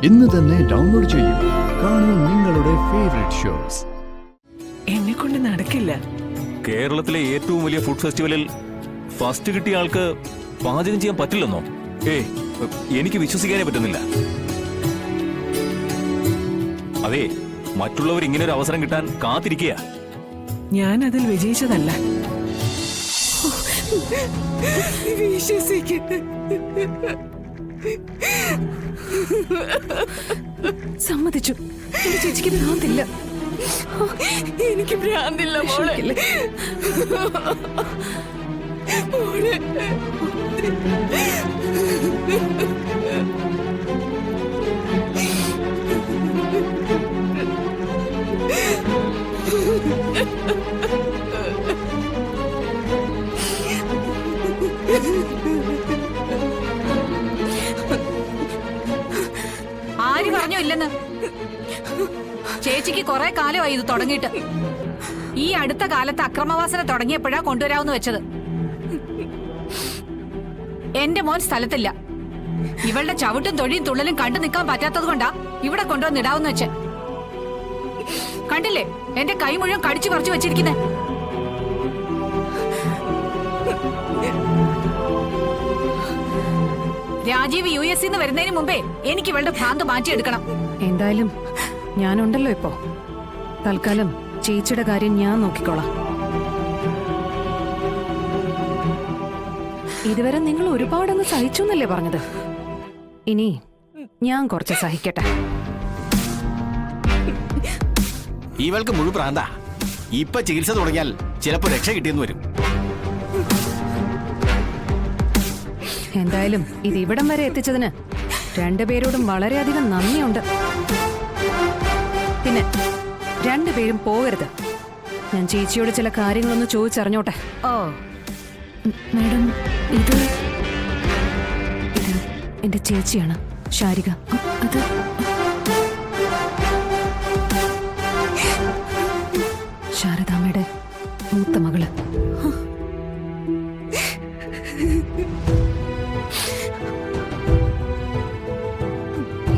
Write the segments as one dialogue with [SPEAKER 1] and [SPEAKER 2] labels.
[SPEAKER 1] ഇന്ന് തന്നെ ഡൗൺലോഡ് ചെയ്യൂ. കാണൂ നിങ്ങളുടെ ഫേവറേറ്റ് ഷോസ്.
[SPEAKER 2] എന്നെ കൊണ്ട് നടക്കില്ല.
[SPEAKER 3] കേരളത്തിലെ ഏറ്റവും വലിയ ഫുഡ് ഫെസ്റ്റിവലിൽ ഫസ്റ്റ് കിട്ടിയ ആൾക്ക് പാചകം ചെയ്യാൻ പറ്റില്ലെന്നോ? എനിക്ക് വിശ്വസിക്കാനേ പറ്റുന്നില്ല. അതെ, മറ്റുള്ളവർ ഇങ്ങനെ ഒരു അവസരം കിട്ടാൻ കാത്തിരിക്കുക.
[SPEAKER 2] ഞാൻ അതിൽ വിജയിച്ചതല്ല.
[SPEAKER 4] സമ്മതിച്ചു. എന്റെ ചേച്ചിക്ക് ഭ്രാന്തില്ല.
[SPEAKER 2] എനിക്ക് ഭ്രാന്തില്ല മോളെ. മോളെ
[SPEAKER 4] ആര് പറഞ്ഞോ ഇല്ലെന്ന്? ചേച്ചിക്ക് കുറെ കാലമായി ഇത് തുടങ്ങിയിട്ട്. ഈ അടുത്ത കാലത്ത് അക്രമവാസന തുടങ്ങിയപ്പോഴാ കൊണ്ടുവരാമെന്ന് വെച്ചത്. എന്റെ മോൻ സ്ഥലത്തില്ല. ഇവളുടെ ചവിട്ടും തൊഴിയും തുള്ളലും കണ്ടു നിൽക്കാൻ പറ്റാത്തത് കൊണ്ടാ ഇവിടെ കൊണ്ടുവന്നിടാവുന്ന വെച്ച്. കണ്ടില്ലേ എന്റെ കൈ മുഴുവൻ കടിച്ചു പറിച്ചു വെച്ചിരിക്കുന്നേ. രാജീവ് US ന്ന് വരുന്നതിന് മുമ്പേ എനിക്ക് ഇവളുടെ ഭ്രാന്ത് മാറ്റിയെടുക്കണം.
[SPEAKER 5] എന്തായാലും ഞാനുണ്ടല്ലോ ഇപ്പോ. തൽക്കാലം ചേച്ചിയുടെ കാര്യം ഞാൻ നോക്കിക്കോളാം. ഇതുവരെ നിങ്ങൾ ഒരുപാടങ്ങ് സഹിച്ചു എന്നല്ലേ പറഞ്ഞത്? ഇനി ഞാൻ കുറച്ച് സഹിക്കട്ടെ.
[SPEAKER 6] ഇവൾക്ക് മുഴു പ്രാന്താ. ഇപ്പൊ ചികിത്സ തുടങ്ങിയാൽ ചിലപ്പോ രക്ഷ കിട്ടിയെന്ന് വരും.
[SPEAKER 5] എന്തായാലും ഇത് ഇവിടം വരെ എത്തിച്ചതിന് രണ്ടുപേരോടും വളരെയധികം നന്ദിയുണ്ട്. പിന്നെ രണ്ടുപേരും പോകരുത്. ഞാൻ ചേച്ചിയോട് ചില കാര്യങ്ങളൊന്ന് ചോദിച്ചറിഞ്ഞോട്ടെ.
[SPEAKER 4] ഓ
[SPEAKER 5] മാഡം, ഇത് എന്റെ ചേച്ചിയാണ് ശാരിക.
[SPEAKER 4] അത്
[SPEAKER 5] ശാരദാമ്മയുടെ മൂത്ത മകള്.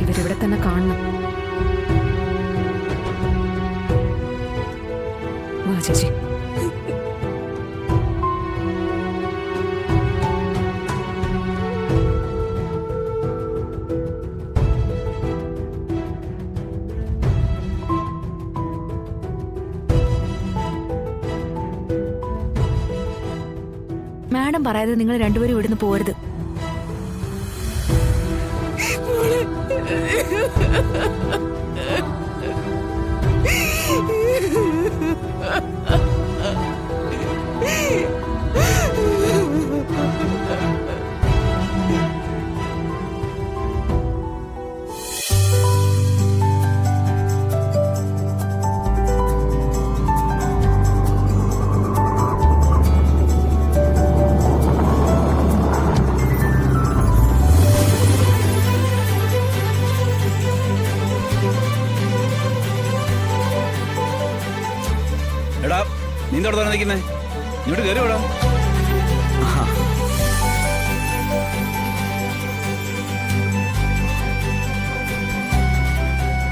[SPEAKER 5] ഇവരിവിടെ തന്നെ കാണണം. വാ ചേച്ചി.
[SPEAKER 4] മാഡം പറയാതെ നിങ്ങൾ രണ്ടുപേരും ഇവിടുന്ന് പോരുത്.
[SPEAKER 6] എടാ, നിന്റെ അവിടെ തന്നെ നിൽക്കുന്നേ. ഇങ്ങോട്ട് കയറി വിടാം.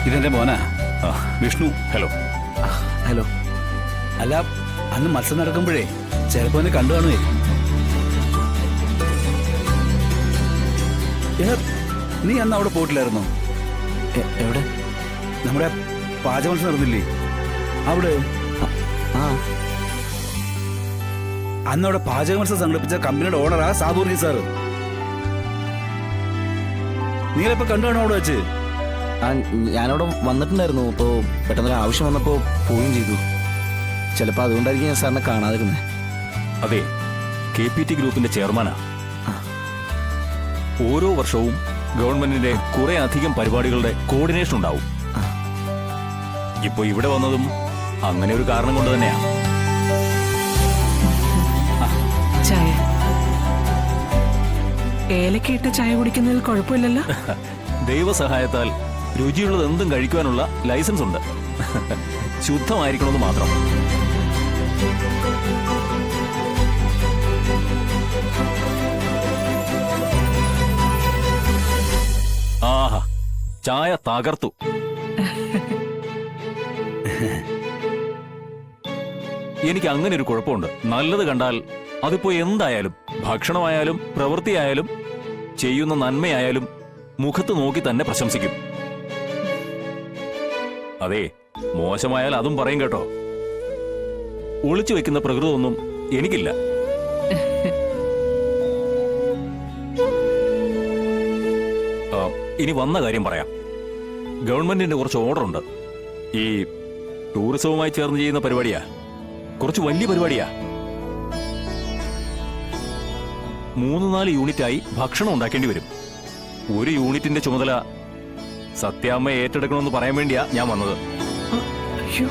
[SPEAKER 6] ഇതെന്റെ മോനാ വിഷ്ണു.
[SPEAKER 3] ഹലോ.
[SPEAKER 6] ഹലോ. അല്ല, അന്ന് മത്സരം നടക്കുമ്പോഴേ ചിലപ്പോ എന്നെ കണ്ടു കാണുവേ. നീ അന്ന് അവിടെ പോയിട്ടില്ലായിരുന്നോ? എവിടെ? നമ്മുടെ പാചക മത്സരം നടന്നില്ലേ അവിടെ? അന്ന് അവിടെ പാചക മത്സരം സംഘടിപ്പിച്ച കമ്പനിയുടെ ഓണറാ സാബൂർജി സാറ്. നീലപ്പോ കണ്ടുകാണോ അവിടെ വെച്ച്?
[SPEAKER 7] ഞാനവിടെ വന്നിട്ടുണ്ടായിരുന്നു. ഇപ്പോ പെട്ടെന്നൊരു ആവശ്യം വന്നപ്പോ പോവുകയും ചെയ്തു. ചിലപ്പോ അതുകൊണ്ടായിരിക്കും ഞാൻ സാറിനെ കാണാതിരുന്നത്.
[SPEAKER 3] അതെ, KPT ഗ്രൂപ്പിന്റെ ചെയർമാനാ. ഓരോ വർഷവും ഗവൺമെന്റിന്റെ കുറെ അധികം പരിപാടികളുടെ കോർഡിനേഷൻ ഉണ്ടാവും. ഇപ്പൊ ഇവിടെ വന്നതും അങ്ങനെ ഒരു കാരണം കൊണ്ട് തന്നെയാ.
[SPEAKER 2] ചായ ഏലക്കയിട്ട ചായ കുടിക്കുന്നതിൽ കുഴപ്പമില്ലല്ലോ.
[SPEAKER 3] ദൈവസഹായത്താൽ രുചിയുള്ളത് എന്തും കഴിക്കുവാനുള്ള ലൈസൻസ് ഉണ്ട്. ശുദ്ധമായിരിക്കണമെന്ന് മാത്രം. ചായ തകർത്തു. എനിക്ക് അങ്ങനെ ഒരു കുഴപ്പമുണ്ട്. നല്ലത് കണ്ടാൽ അതിപ്പോ എന്തായാലും, ഭക്ഷണമായാലും പ്രവൃത്തിയായാലും ചെയ്യുന്ന നന്മയായാലും മുഖത്ത് നോക്കി തന്നെ പ്രശംസിക്കും. അതെ, മോശമായാൽ അതും പറയും കേട്ടോ. ഒളിച്ചു വെക്കുന്ന പ്രകൃതമൊന്നും എനിക്കില്ല. ഇനി വന്ന കാര്യം പറയാം. ഗവൺമെന്റിന്റെ കുറച്ച് ഓർഡർ ഉണ്ട്. ഈ ടൂറിസവുമായി ചേർന്ന് ചെയ്യുന്ന പരിപാടിയാ, കുറച്ച് വലിയ പരിപാടിയാ. 3-4 യൂണിറ്റായി ഭക്ഷണം ഉണ്ടാക്കേണ്ടി വരും. ഒരു യൂണിറ്റിന്റെ ചുമതല സത്യാമ്മ ഏറ്റെടുക്കണമെന്ന് പറയാൻ വേണ്ടിയാ ഞാൻ വന്നത്.
[SPEAKER 2] അയ്യോ,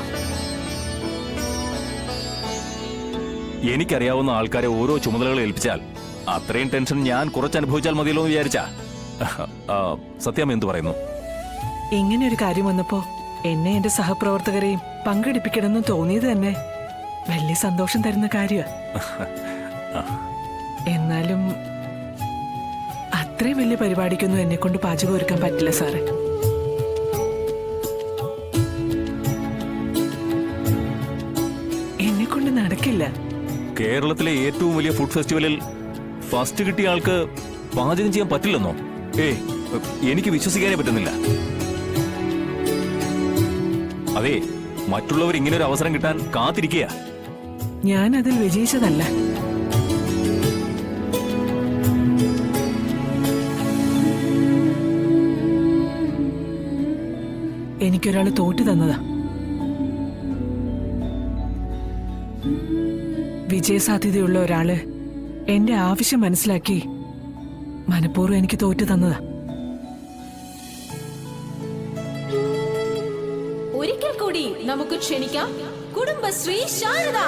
[SPEAKER 3] എനിക്കറിയാവുന്ന ആൾക്കാരെ ഓരോ ചുമതലകൾ ഏൽപ്പിച്ചാൽ അത്രയും ടെൻഷൻ ഞാൻ കുറച്ച് അനുഭവിച്ചാൽ മതിയല്ലോ എന്ന് വിചാരിച്ചാ. സത്യാമ്മ എന്തു പറയുന്നു?
[SPEAKER 2] ഇങ്ങനെ ഒരു കാര്യം വന്നപ്പോ എന്നെ എന്റെ സഹപ്രവർത്തകരെയും പങ്കെടുപ്പിക്കണമെന്ന് തോന്നിയത് തന്നെ വലിയ സന്തോഷം തരുന്ന കാര്യ. എന്നാലും അത്രയും വലിയ പരിപാടിക്കൊന്നും എന്നെ കൊണ്ട് പാചകം ഒരുക്കാൻ പറ്റില്ല സാറേ. എന്നെ കൊണ്ട് നടക്കില്ല.
[SPEAKER 3] കേരളത്തിലെ ഏറ്റവും വലിയ ഫുഡ് ഫെസ്റ്റിവലിൽ ഫസ്റ്റ് കിട്ടിയ ആൾക്ക് പാചകം ചെയ്യാൻ പറ്റില്ലെന്നോ? എനിക്ക് വിശ്വസിക്കാനേ പറ്റുന്നില്ല. അതെ, മറ്റുള്ളവർ ഇങ്ങനെ ഒരു അവസരം കിട്ടാൻ കാത്തിരിക്കുക.
[SPEAKER 2] ഞാൻ അതിൽ വിജയിച്ചതല്ല. എനിക്കൊരാള് തോറ്റു തന്നതാ. വിജയസാധ്യതയുള്ള ഒരാള് എന്റെ ആവശ്യം മനസ്സിലാക്കി മനഃപൂർവ്വം എനിക്ക് തോറ്റു തന്നതാ.
[SPEAKER 8] ഒരിക്കൽ കൂടി നമുക്ക് ക്ഷണിക്കാം കുടുംബശ്രീ ശാരദ.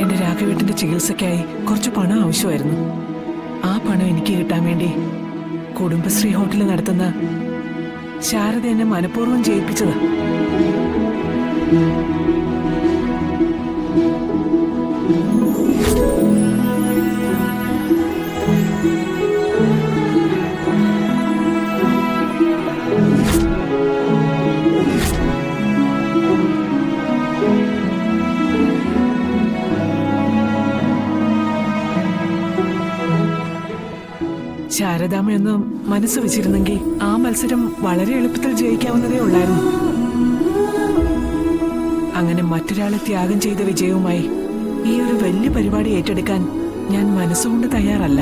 [SPEAKER 2] എന്റെ രാഘവേട്ടന്റെ ചികിത്സയ്ക്കായി കുറച്ച് പണം ആവശ്യമായിരുന്നു. ആ പണം എനിക്ക് കിട്ടാൻ വേണ്ടി കുടുംബശ്രീ ഹോട്ടൽ നടത്തുന്ന ശാരദ എന്നെ മനഃപൂർവ്വം ജയിപ്പിച്ചതാ. ശാരദാമ്മയൊന്ന് മനസ്സ് വെച്ചിരുന്നെങ്കിൽ ആ മത്സരം വളരെ എളുപ്പത്തിൽ ജയിക്കാവുന്നതേ ഉള്ളായിരുന്നു. അങ്ങനെ മറ്റൊരാളെ ത്യാഗം ചെയ്ത വിജയവുമായി ഈ ഒരു വലിയ പരിപാടി ഏറ്റെടുക്കാൻ ഞാൻ മനസ്സുകൊണ്ട് തയ്യാറല്ല.